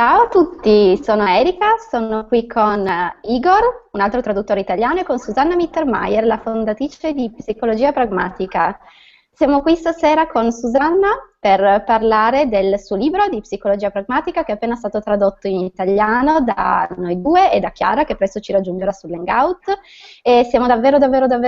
Ciao a tutti, sono Erika, sono qui con Igor, un altro traduttore italiano, e con Susanna Mittermeier, la fondatrice di Psicologia Pragmatica. Siamo qui stasera con Susanna per parlare del suo libro di Psicologia Pragmatica che è appena stato tradotto in italiano da noi due e da Chiara, che presto ci raggiungerà sull'Hangout. E siamo davvero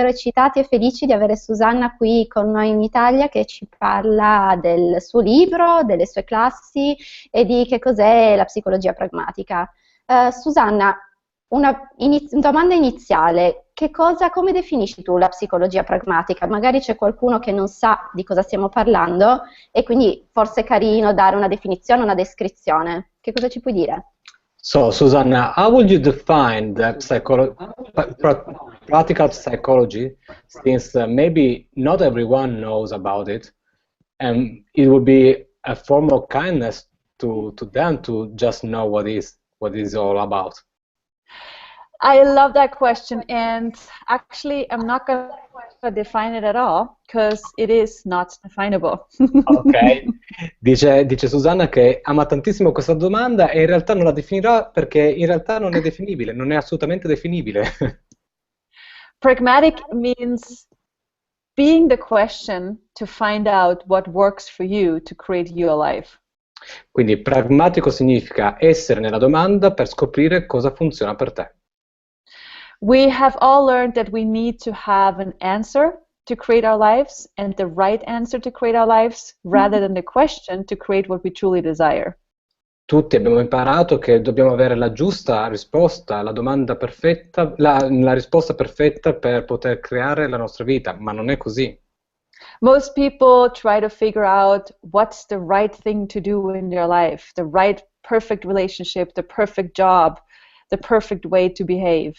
eccitati e felici di avere Susanna qui con noi in Italia, che ci parla del suo libro, delle sue classi e di che cos'è la psicologia pragmatica. Susanna, una domanda iniziale: come definisci tu la psicologia pragmatica? Magari c'è qualcuno che non sa di cosa stiamo parlando e quindi forse è carino dare una definizione, una descrizione. Che cosa ci puoi dire? So, Susanna, how would you define the practical psychology, since maybe not everyone knows about it, and it would be a form of kindness to them to just know what is all about? I love that question, and actually I'm not going to define it at all because it is not definable. Ok, dice Susanna che ama tantissimo questa domanda e in realtà non la definirà perché in realtà non è definibile, non è assolutamente definibile. Pragmatic means being the question to find out what works for you to create your life. Quindi pragmatico significa essere nella domanda per scoprire cosa funziona per te. We have all learned that we need to have an answer to create our lives and the right answer to create our lives rather than the question to create what we truly desire. Tutti abbiamo imparato che dobbiamo avere la giusta risposta, la domanda perfetta, la risposta perfetta per poter creare la nostra vita, ma non è così. Most people try to figure out what's the right thing to do in their life, the right perfect relationship, the perfect job, the perfect way to behave.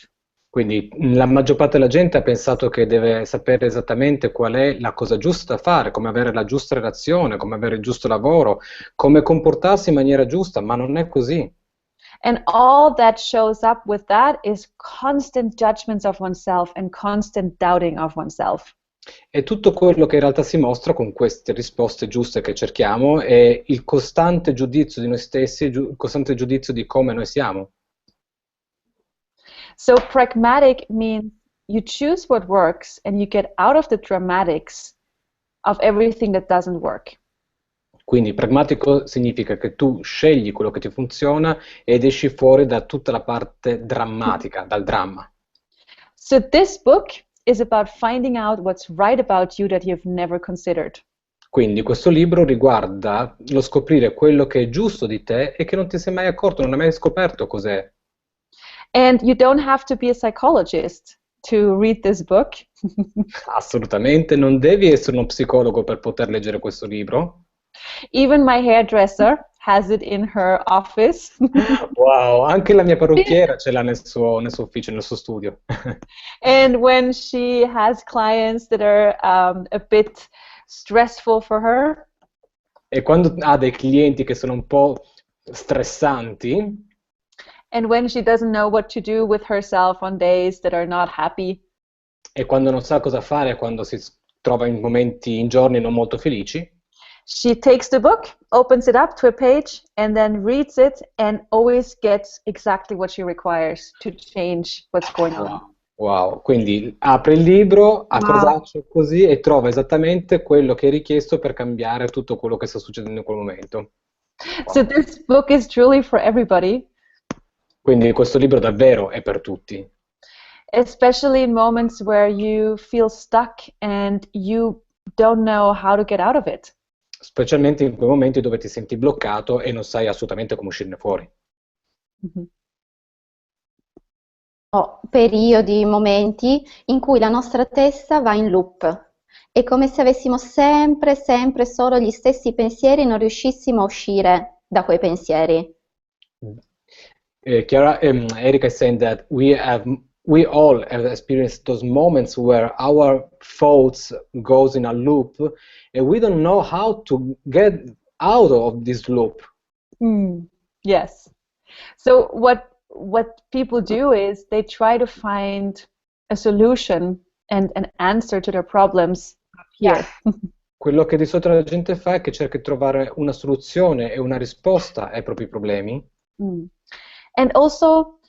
Quindi la maggior parte della gente ha pensato che deve sapere esattamente qual è la cosa giusta da fare, come avere la giusta relazione, come avere il giusto lavoro, come comportarsi in maniera giusta, ma non è così. And all that shows up with that is constant judgments of oneself and constant doubting of oneself. E tutto quello che in realtà si mostra con queste risposte giuste che cerchiamo è il costante giudizio di noi stessi, il costante giudizio di come noi siamo. So pragmatic means you choose what works and you get out of the dramatics of everything that doesn't work. Quindi pragmatico significa che tu scegli quello che ti funziona ed esci fuori da tutta la parte drammatica, dal dramma. So this book is about finding out what's right about you that you've never considered. Quindi questo libro riguarda lo scoprire quello che è giusto di te e che non ti sei mai accorto, non hai mai scoperto cos'è. And you don't have to be a psychologist to read this book. Assolutamente, non devi essere uno psicologo per poter leggere questo libro. Even my hairdresser has it in her office. Wow, anche la mia parrucchiera ce l'ha nel suo ufficio, nel suo studio. And when she has clients that are a bit stressful for her, E quando ha dei clienti che sono un po' stressanti, and when she doesn't know what to do with herself on days that are not happy, e quando non sa cosa fare, quando si trova in momenti, in giorni non molto felici, she takes the book, opens it up to a page, and then reads it and always gets exactly what she requires to change what's going on. Wow, quindi apre il libro a casaccio così e trova esattamente quello che è richiesto per cambiare tutto quello che sta succedendo in quel momento. Wow. So this book is truly for everybody. Quindi questo libro davvero è per tutti. Especially in moments where you feel stuck and you don't know how to get out of it. Specialmente in quei momenti dove ti senti bloccato e non sai assolutamente come uscirne fuori. Mm-hmm. Periodi, momenti in cui la nostra testa va in loop. È come se avessimo sempre solo gli stessi pensieri e non riuscissimo a uscire da quei pensieri. Chiara, Erika is saying that we all have experienced those moments where our thoughts goes in a loop and we don't know how to get out of this loop. Yes. So what people do is they try to find a solution and an answer to their problems here. Quello che di solito la gente fa è che cerca di trovare una soluzione e una risposta ai propri problemi. Mm. And also,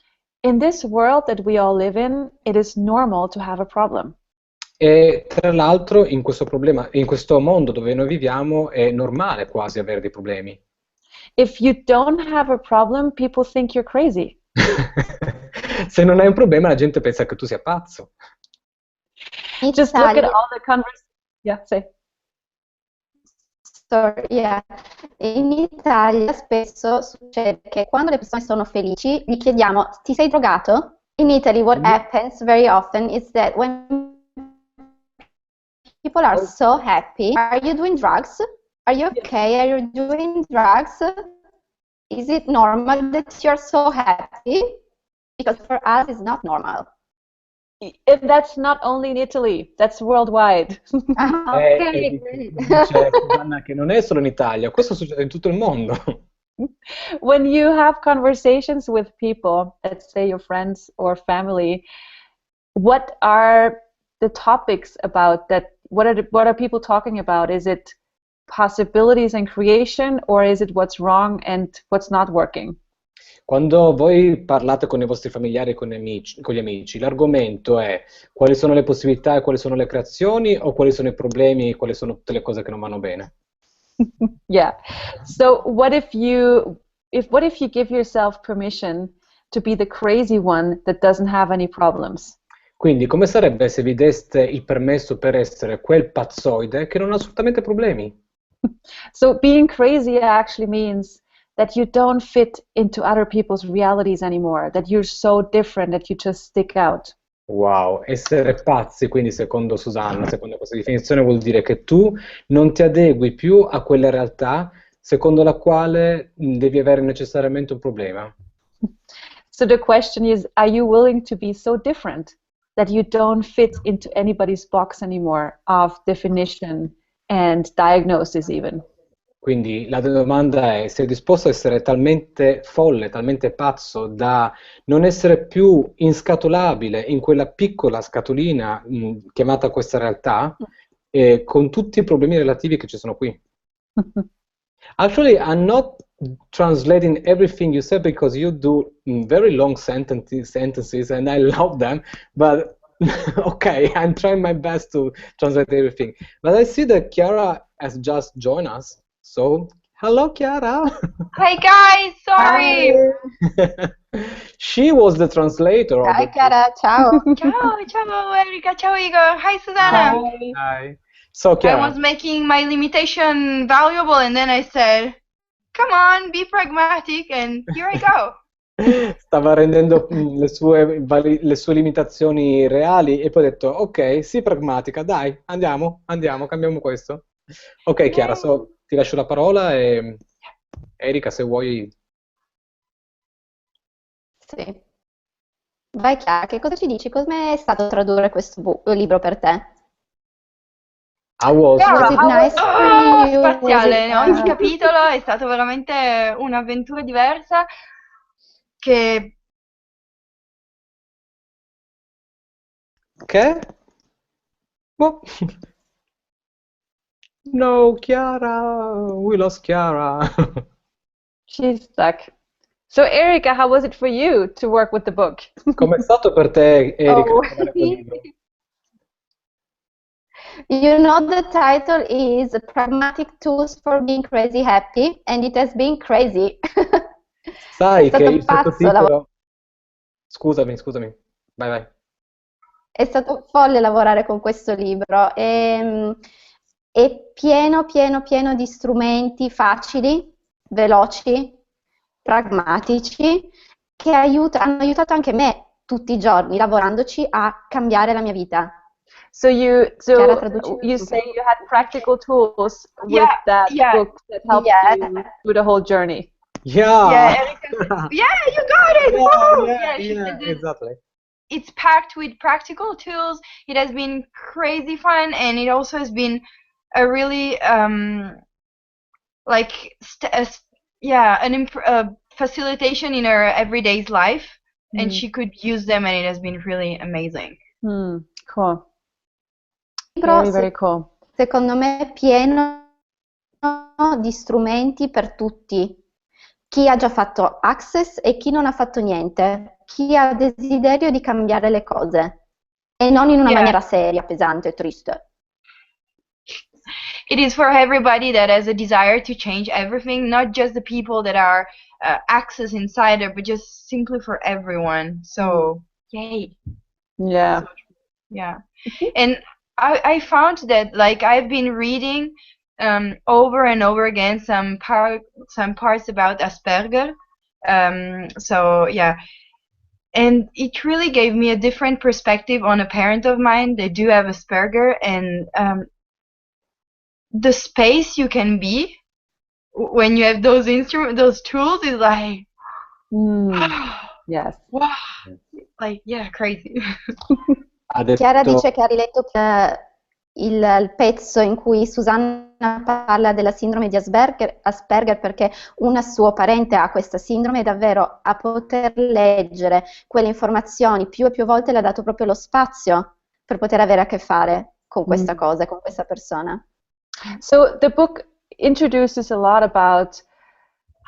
in this world that we all live in, it is normal to have a problem. E tra l'altro in questo mondo dove noi viviamo è normale quasi avere dei problemi. If you don't have a problem, people think you're crazy. Se non hai un problema la gente pensa che tu sia pazzo. Just look at all the conversations. Yeah, say. Yeah. In Italia spesso succede che quando le persone sono felici gli chiediamo: ti sei drogato? In Italy what happens very often is that when people are so happy, are you doing drugs? Are you okay? Are you doing drugs? Is it normal that you're so happy? Because for us it's not normal. That's not only in Italy, that's worldwide. Okay. Dice Susanna che non è solo in Italia, questo succede in tutto il mondo. When you have conversations with people, let's say your friends or family, what are the topics about that? What are people talking about? Is it possibilities and creation, or is it what's wrong and what's not working? Quando voi parlate con i vostri familiari e con gli amici, l'argomento è quali sono le possibilità e quali sono le creazioni, o quali sono i problemi e quali sono tutte le cose che non vanno bene? Yeah. So what if you give yourself permission to be the crazy one that doesn't have any problems? Quindi come sarebbe se vi deste il permesso per essere quel pazzoide che non ha assolutamente problemi? So being crazy actually means that you don't fit into other people's realities anymore, that you're so different that you just stick out. Wow, essere pazzi, quindi secondo Susanna, secondo questa definizione, vuol dire che tu non ti adegui più a quella realtà secondo la quale devi avere necessariamente un problema. So the question is, are you willing to be so different that you don't fit into anybody's box anymore of definition and diagnosis even? Quindi la domanda è: sei disposto a essere talmente folle, talmente pazzo da non essere più inscatolabile in quella piccola scatolina chiamata questa realtà, con tutti i problemi relativi che ci sono qui? Actually, I'm not translating everything you said because you do very long sentences and I love them, but okay, I'm trying my best to translate everything. But I see that Chiara has just joined us. So, hello Chiara! Hi guys, sorry! Hi. She was the translator. Hi Chiara, ciao! Ciao Erika, ciao Igor, hi Susanna! Hi. So Chiara, I was making my limitation valuable and then I said, come on, be pragmatic, and here I go! stava rendendo le sue limitazioni reali e poi ha detto: ok, sì, pragmatica, dai, andiamo, cambiamo questo. Ok Chiara, ti lascio la parola e Erika, se vuoi. Sì. Vai Chiara, che cosa ci dici? Come è stato tradurre questo libro per te? Was it nice for you? Spaziale, ogni capitolo è stato veramente un'avventura diversa che... Che? Oh. No, Chiara, we lost Chiara. She's stuck. So Erika, how was it for you to work with the book? Com'è stato per te, Erika? Oh. lavorare col libro? You know, the title is Pragmatic Tools for Being Crazy Happy, and it has been crazy. Sai È che stato il pazzo sottotitolo... Scusami, vai. È stato folle lavorare con questo libro. È pieno di strumenti facili, veloci, pragmatici, che hanno aiutato anche me tutti i giorni, lavorandoci, a cambiare la mia vita. So you Chiara, say you had practical tools with that book that helped you through the whole journey. Yeah. Erika, you got it! Yeah, exactly. It's packed with practical tools. It has been crazy fun, and it also has been a really facilitation in her everyday life, and she could use them, and it has been really amazing. Cool. Libro, Very cool. Secondo me è pieno di strumenti per tutti. chi ha già fatto access e chi non ha fatto niente, chi ha desiderio di cambiare le cose e non in una maniera seria, pesante e triste. It is for everybody that has a desire to change everything, not just the people that are access insider, but just simply for everyone. So, yay. Yeah. So, yeah. And I found that, like, I've been reading over and over again some parts about Asperger. So, yeah. And it really gave me a different perspective on a parent of mine. They do have Asperger, and the space you can be when you have those those tools is like, yes. Wow, like, yeah, crazy. Chiara dice che ha riletto il pezzo in cui Susanna parla della sindrome di Asperger perché un suo parente ha questa sindrome e davvero a poter leggere quelle informazioni più e più volte le ha dato proprio lo spazio per poter avere a che fare con questa cosa, con questa persona. So the book introduces a lot about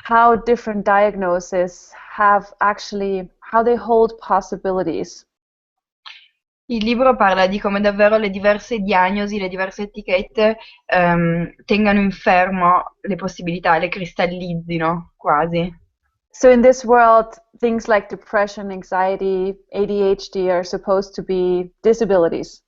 how different diagnoses have actually, how they hold possibilities. Il libro parla di come davvero le diverse diagnosi, le diverse etichette tengano in fermo le possibilità, le cristallizzino quasi. So in this world, things like depression, anxiety, ADHD are supposed to be disabilities.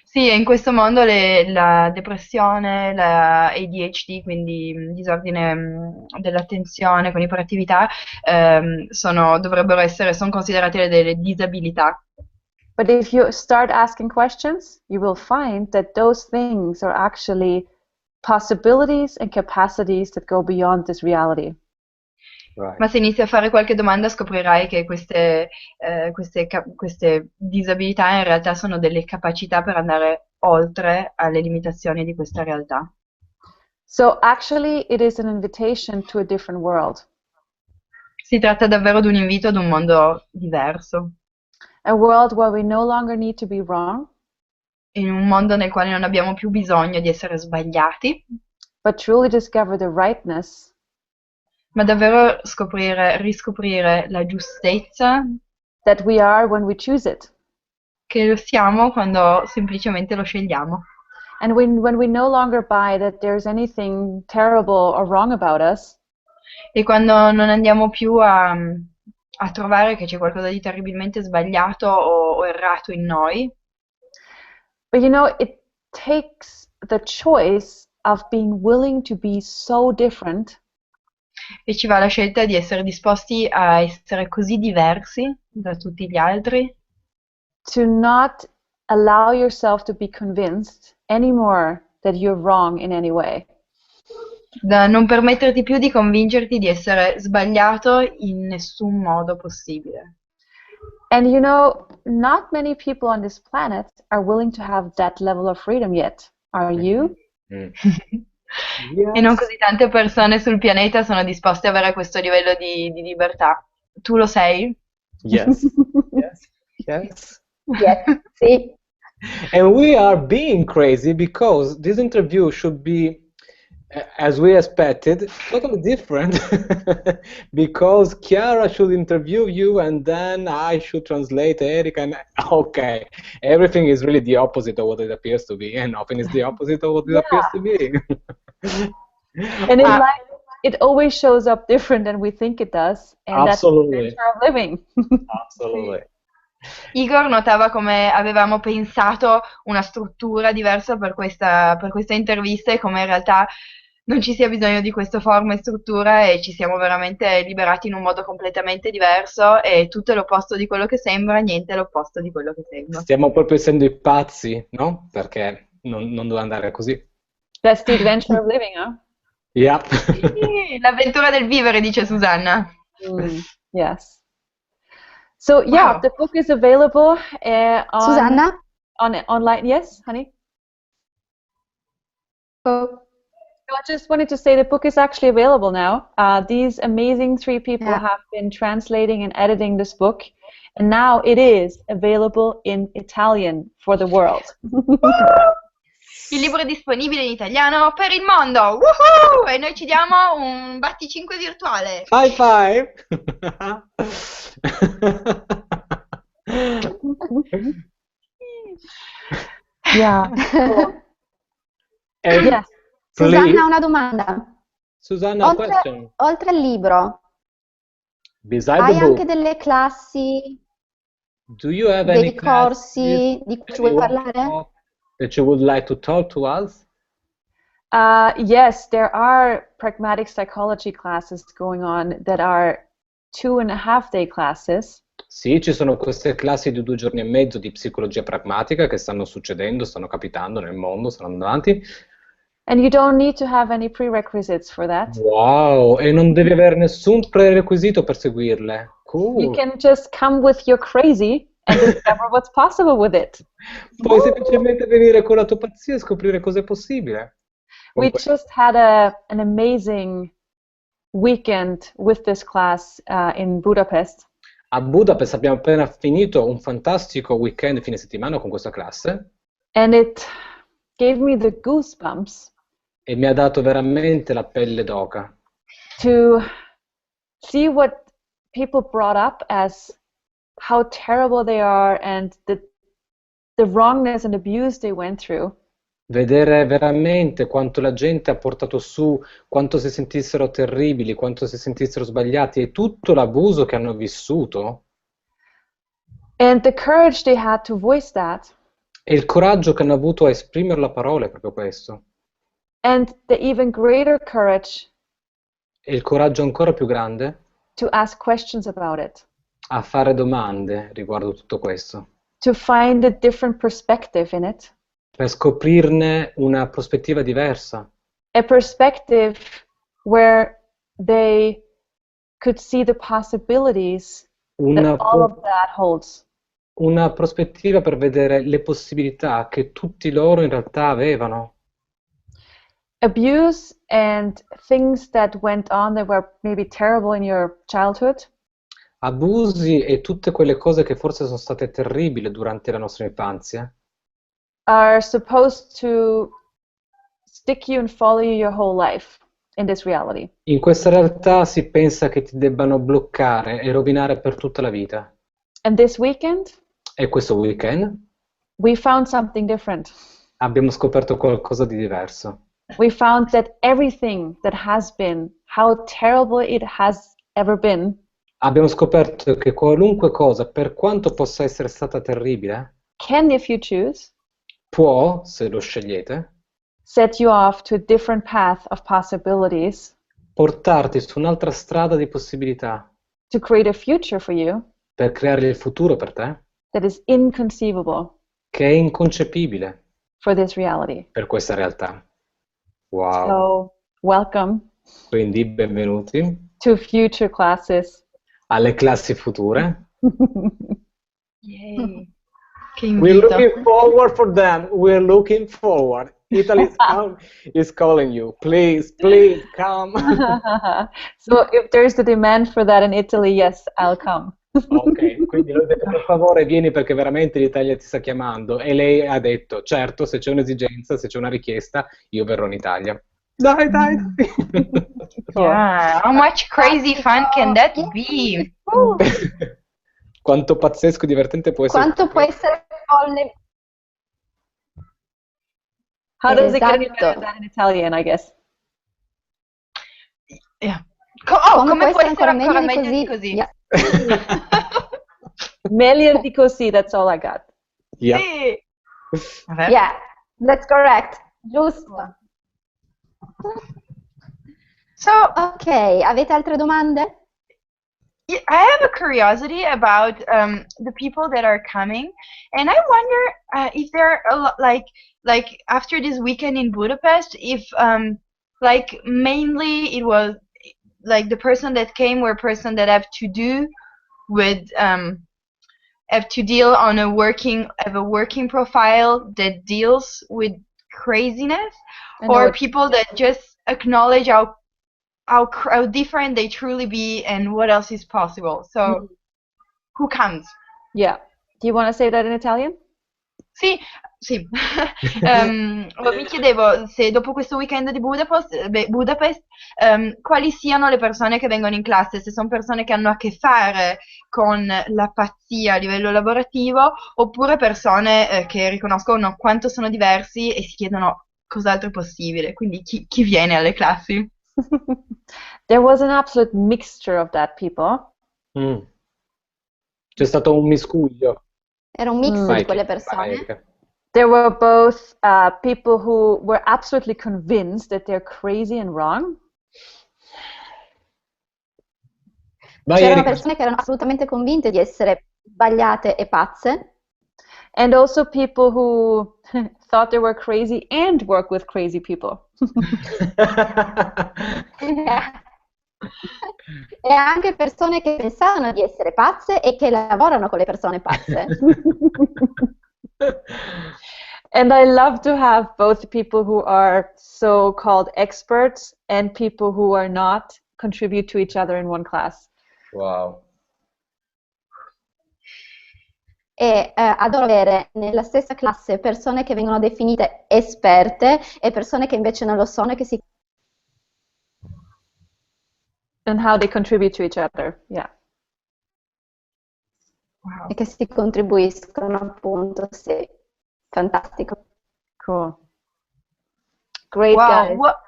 Sì, e in questo mondo la depressione, la ADHD, quindi disordine dell'attenzione con iperattività, sono considerate delle disabilità. But if you start asking questions, you will find that those things are actually possibilities and capacities that go beyond this reality. Right. Ma se inizi a fare qualche domanda scoprirai che queste disabilità in realtà sono delle capacità per andare oltre alle limitazioni di questa realtà. So actually it is an invitation to a different world. Si tratta davvero di un invito ad un mondo diverso. A world where we no longer need to be wrong. In un mondo nel quale non abbiamo più bisogno di essere sbagliati. But truly discover the rightness. Ma davvero riscoprire la giustezza that we are when we choose it. Che lo siamo quando semplicemente lo scegliamo. And when we no longer buy that there's anything terrible or wrong about us. E quando non andiamo più a trovare che c'è qualcosa di terribilmente sbagliato o errato in noi. But you know, it takes the choice of being willing to be so different. E ci va la scelta di essere disposti a essere così diversi da tutti gli altri. To not allow yourself to be convinced anymore that you're wrong in any way. Da non permetterti più di convincerti di essere sbagliato in nessun modo possibile. And you know, not many people on this planet are willing to have that level of freedom yet. Are you? Yes. E non così tante persone sul pianeta sono disposte ad avere questo livello di libertà. Tu lo sei? Yes. Yes. Yes. Sì. And we are being crazy because this interview should be, as we expected, totally different. Because Chiara should interview you and then I should translate Erika. And okay, everything is really the opposite of what it appears to be, and nothing is the opposite of what it appears to be. And in life, it always shows up different than we think it does, and Absolutely. that's the nature of living. Absolutely. Igor notava come avevamo pensato una struttura diversa per questa intervista e come in realtà non ci sia bisogno di questa forma e struttura e ci siamo veramente liberati in un modo completamente diverso e tutto è l'opposto di quello che sembra, niente è l'opposto di quello che sembra. Stiamo proprio essendo i pazzi, no? Perché non doveva andare così. That's the adventure of living, huh? Yeah. L'avventura del vivere, dice Susanna. Yes. So yeah, the book is available Susanna? online. Yes, honey? Oh. I just wanted to say the book is actually available now. These amazing 3 people have been translating and editing this book, and now it is available in Italian for the world. Il libro è disponibile in italiano per il mondo. Woohoo! E noi ci diamo un batticinque virtuale. High five! Yeah. And Yes. Susanna please, ha una domanda. Susanna, a question. Oltre al libro, Beside hai the anche book, delle classi, do you have any dei classes, corsi di cui ci vuoi any parlare? workshop that you would like to talk to us? Yes, there are pragmatic psychology classes going on that are 2.5-day classes. Sì, ci sono queste classi di 2 giorni e mezzo di psicologia pragmatica che stanno succedendo, stanno capitando nel mondo, stanno andando avanti. And you don't need to have any prerequisites for that. Wow, e non devi avere nessun prerequisito per seguirle. You Cool. can just come with your crazy and discover what's possible with it. Puoi semplicemente venire con la tua pazzia e scoprire cosa è possibile. Con We questo. just had an amazing weekend with this class in Budapest. A Budapest abbiamo appena finito un fantastico weekend fine settimana con questa classe And it gave me the goosebumps e mi ha dato veramente la pelle d'oca. to see what people brought up as how terrible they are and the wrongness and abuse they went through. Vedere veramente quanto la gente ha portato su, quanto si sentissero terribili, quanto si sentissero sbagliati e tutto l'abuso che hanno vissuto And the courage they had to voice that. e il coraggio che hanno avuto a esprimerlo a parole, proprio questo. And the even greater courage E il coraggio ancora più grande to ask questions about it, a fare domande riguardo tutto questo, to find a different perspective in it, per scoprirne una prospettiva diversa, a perspective where they could see the possibilities una, that all of that holds. una prospettiva per vedere le possibilità che tutti loro in realtà avevano. Abuse and things that went on that were maybe terrible in your childhood Abusi e tutte quelle cose che forse sono state terribili durante la nostra infanzia are supposed to stick you and follow you your whole life in this reality. in questa realtà si pensa che ti debbano bloccare e rovinare per tutta la vita. And this weekend, E questo weekend we found something different. abbiamo scoperto qualcosa di diverso. We found that everything that has been, how terrible it has ever been, Abbiamo scoperto che qualunque cosa, per quanto possa essere stata terribile, can, if you choose, può, se lo scegliete, set you off to a different path of possibilities portarti su un'altra strada di possibilità to create a future for you per creare il futuro per te, that is inconceivable che è inconcepibile for this reality. per questa realtà. Wow. So, welcome Quindi benvenuti to future classes. alle classi future. Yay. Che We're invito. looking forward for them. We're looking forward. Italy is calling you. Please, please come. So, if there's the demand for that in Italy, yes, I'll come. Ok, quindi lui ha detto per favore vieni perché veramente l'Italia ti sta chiamando e lei ha detto certo, se c'è un'esigenza, se c'è una richiesta, io verrò in Italia. Dai, dai. Yeah, how much crazy fun can that be? Quanto pazzesco e divertente può essere. Quanto può essere folle. How does it get Esatto. that in Italian, I guess? Yeah. Come può essere ancora meglio di così? Yeah. Meglio di così, that's all I got. Yeah. Sì. Vabbè. Yeah, that's correct. Giusto. So, Ok, avete altre domande? I have a curiosity about the people that are coming, and I wonder if there are a lot, like after this weekend in Budapest, if like mainly it was like the person that came were person that have to do with have to deal on a working profile that deals with craziness, or people that just acknowledge how different they truly be and what else is possible. So, who comes? Yeah. Do you want to say that in Italian? Sì, sì. Mi chiedevo se dopo questo weekend di Budapest, quali siano le persone che vengono in classe, se sono persone che hanno a che fare con la pazzia a livello lavorativo, oppure persone che riconoscono quanto sono diversi e si chiedono cos'altro è possibile. Quindi chi viene alle classi? There was an absolute mixture of that, people. Mm. C'è stato un miscuglio. Era un mix Vai, di quelle vai, persone. Erika. There were both people who were absolutely convinced that they're crazy and wrong. Vai, C'erano Erika. persone che erano assolutamente convinte di essere sbagliate e pazze. And also people who thought they were crazy and work with crazy people. E anche persone che pensavano di essere pazze e che lavorano con le persone pazze. And I love to have both people who are so-called experts and people who are not contribute to each other in one class. Wow. E adoro avere nella stessa classe persone che vengono definite esperte e persone che invece non lo sono e che si And how they contribute to each other, yeah. Wow. e che si contribuiscono, appunto, sì. Fantastico. Cool. Great, Wow, guys. what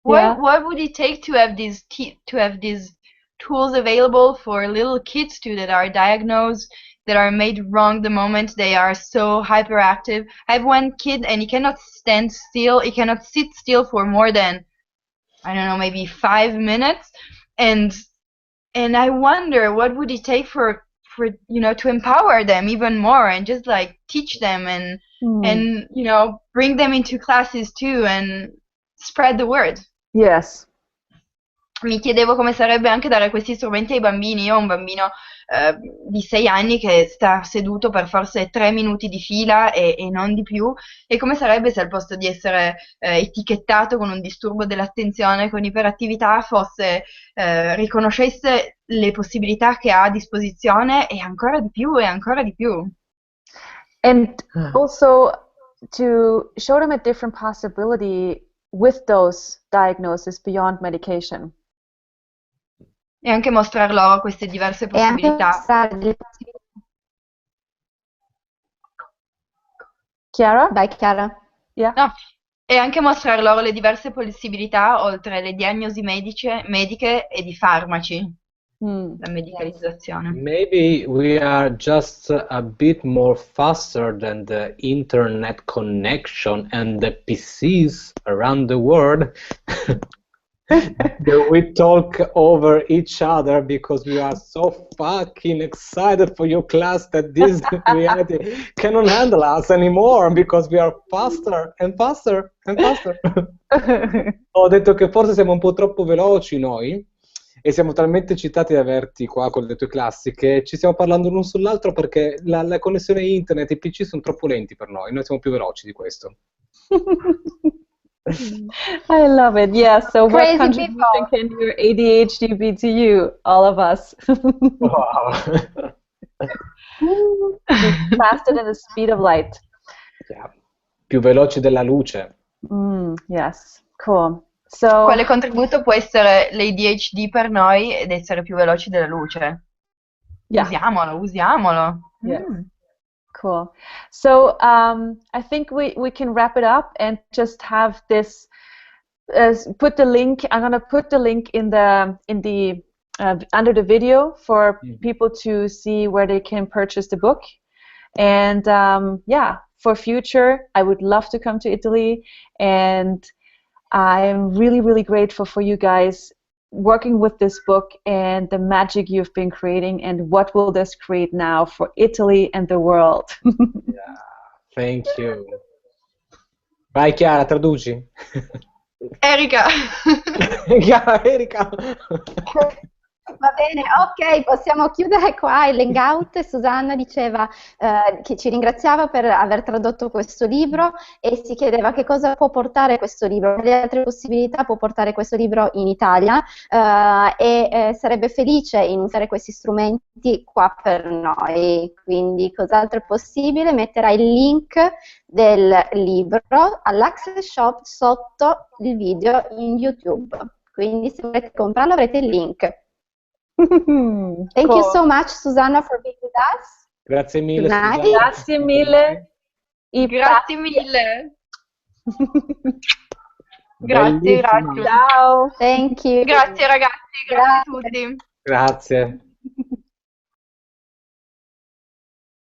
Yeah. what would it take to have these tools available for little kids too that are diagnosed, that are made wrong the moment they are so hyperactive? I have one kid and he cannot stand still. He cannot sit still for more than, I don't know, maybe 5 minutes, and I wonder what would it take for to empower them even more and just like teach them and bring them into classes too and spread the word. Yes. Mi chiedevo come sarebbe anche dare questi strumenti ai bambini. Io ho un bambino di 6 anni che sta seduto per forse 3 minuti di fila e non di più, e come sarebbe se al posto di essere etichettato con un disturbo dell'attenzione, con iperattività, riconoscesse le possibilità che ha a disposizione e ancora di più e ancora di più. And also to show them a different possibility with those diagnoses beyond medication. E anche mostrar loro queste diverse E anche possibilità. mostrare delle possibilità. Chiara? Vai, Chiara. Yeah. No, e anche mostrar loro le diverse possibilità oltre le diagnosi mediche e di farmaci, la medicalizzazione. Maybe we are just a bit more faster than the internet connection and the PCs around the world. We talk over each other because we are so fucking excited for your class that this reality cannot handle us anymore because we are faster and faster and faster. Ho detto che forse siamo un po' troppo veloci noi e siamo talmente eccitati di averti qua con le tue classi che ci stiamo parlando l'un sull'altro perché la connessione internet e i PC sono troppo lenti per noi siamo più veloci di questo. I love it. Yeah. So Crazy what contribution people. can your ADHD be to you, all of us? Wow. Faster than the speed of light. Yeah. Più veloci della luce. Yes. Cool. So Quale contributo può essere l'ADHD per noi ed essere più veloci della luce? Yeah. Usiamolo. Yes. Cool. So I think we can wrap it up and just have this. Put the link. I'm gonna put the link in the under the video for people to see where they can purchase the book. And yeah, for future, I would love to come to Italy, and I'm really, really grateful for you guys working with this book and the magic you've been creating, and what will this create now for Italy and the world. Yeah, thank you. Vai Chiara, traduci. Erika. Chiara, Erika. Va bene, ok, possiamo chiudere qua il Hangout. Susanna diceva che ci ringraziava per aver tradotto questo libro e si chiedeva che cosa può portare questo libro, quali altre possibilità può portare questo libro in Italia sarebbe felice in usare questi strumenti qua per noi. Quindi cos'altro è possibile? Metterà il link del libro all'Access Shop sotto il video in YouTube. Quindi se volete comprarlo avrete il link. Thank you so much, Susanna, for being with us. Grazie mille, Night. Susanna. Grazie mille. Grazie mille. Bellissima. Grazie. Ciao. Thank you. Grazie ragazzi, grazie a tutti. Grazie.